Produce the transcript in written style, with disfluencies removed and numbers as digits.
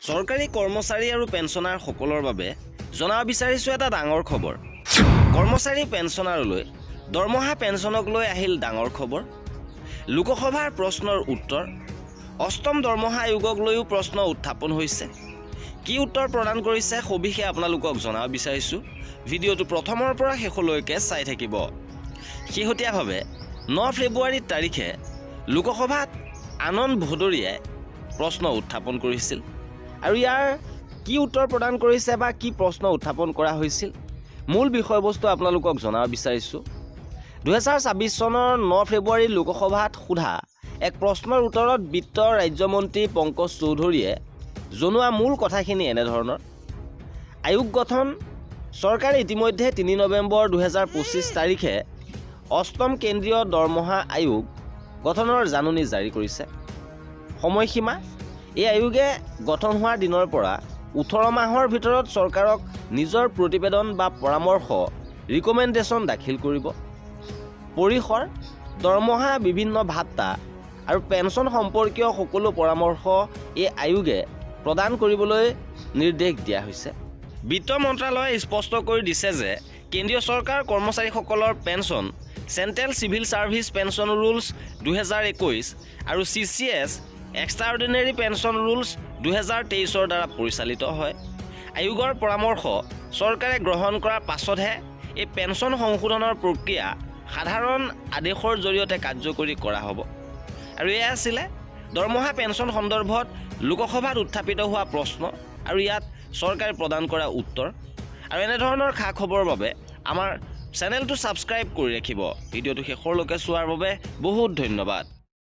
চৰকাৰী কৰ্মচাৰী আৰু পেঞ্চনাৰ সকলৰ বাবে জনাব বিচাৰিছোঁ এটা ডাঙৰ খবৰ। কৰ্মচাৰী পেঞ্চনাৰলৈ দৰমহা পেঞ্চনক লৈ আহিল ডাঙৰ খবৰ। লোকসভাৰ প্ৰশ্নৰ উত্তৰ, অষ্টম দৰমহা আয়োগক লৈও প্ৰশ্ন উত্থাপন হৈছে। কি উত্তৰ প্ৰদান কৰিছে সবিশেষ আপোনালোকক জনাব বিচাৰিছোঁ। ভিডিঅ'টো প্ৰথমৰ পৰা শেষলৈকে চাই থাকিব। শেহতীয়াভাৱে 9 ফেব্ৰুৱাৰী তাৰিখে লোকসভাত আনন্দ ভদৌৰিয়াই প্ৰশ্ন উত্থাপন কৰিছিল আৰু ইয়াৰ কি উত্তৰ প্ৰদান কৰিছে বা কি প্ৰশ্ন উত্থাপন কৰা হৈছিল, মূল বিষয়বস্তু আপোনালোকক জনাব বিচাৰিছোঁ। 2024 চনৰ 9 ফেব্ৰুৱাৰী লোকসভাত সোধা এক প্ৰশ্নৰ উত্তৰত বিত্ত ৰাজ্যমন্ত্ৰী পংকজ চৌধুৰীয়ে জনোৱা মূল কথাখিনি এনেধৰণৰ। আয়োগ গঠন, চৰকাৰে ইতিমধ্যে 3 নৱেম্বৰ 2025 তাৰিখে অষ্টম কেন্দ্ৰীয় দৰমহা আয়োগ গঠনৰ জাননী জাৰি কৰিছে। সময়সীমা, এই আয়োগে গঠন হোৱাৰ দিনৰ পৰা 18 মাহৰ ভিতৰত চৰকাৰক নিজৰ প্ৰতিবেদন বা পৰামৰ্শ ৰিকমেণ্ডেশ্যন দাখিল কৰিব। পৰিসৰ, দৰমহা, বিভিন্ন ভাত্তা আৰু পেঞ্চন সম্পৰ্কীয় সকলো পৰামৰ্শ এই আয়োগে প্ৰদান কৰিবলৈ নিৰ্দেশ দিয়া হৈছে। বিত্ত মন্ত্ৰালয়ে স্পষ্ট কৰি দিছে যে কেন্দ্ৰীয় চৰকাৰ কৰ্মচাৰীসকলৰ pension central civil service pension rules 2021 আৰু CCS এক্সট্ৰাঅৰ্ডিনেৰী পেঞ্চন ৰুলছ 2023ৰ দ্বাৰা পৰিচালিত হয়। আয়োগৰ পৰামৰ্শ চৰকাৰে গ্ৰহণ কৰাৰ পাছতহে এই পেঞ্চন সংশোধনৰ প্ৰক্ৰিয়া সাধাৰণ আদেশৰ জৰিয়তে কাৰ্যকৰী কৰা হ'ব। আৰু এয়া আছিলে দৰমহা পেঞ্চন সন্দৰ্ভত লোকসভাত উত্থাপিত হোৱা প্ৰশ্ন আৰু ইয়াত চৰকাৰে প্ৰদান কৰা উত্তৰ। আৰু এনেধৰণৰ খা খবৰৰ বাবে আমাৰ চেনেলটো ছাবস্ক্ৰাইব কৰি ৰাখিব। ভিডিঅ'টো শেষলৈকে চোৱাৰ বাবে বহুত ধন্যবাদ।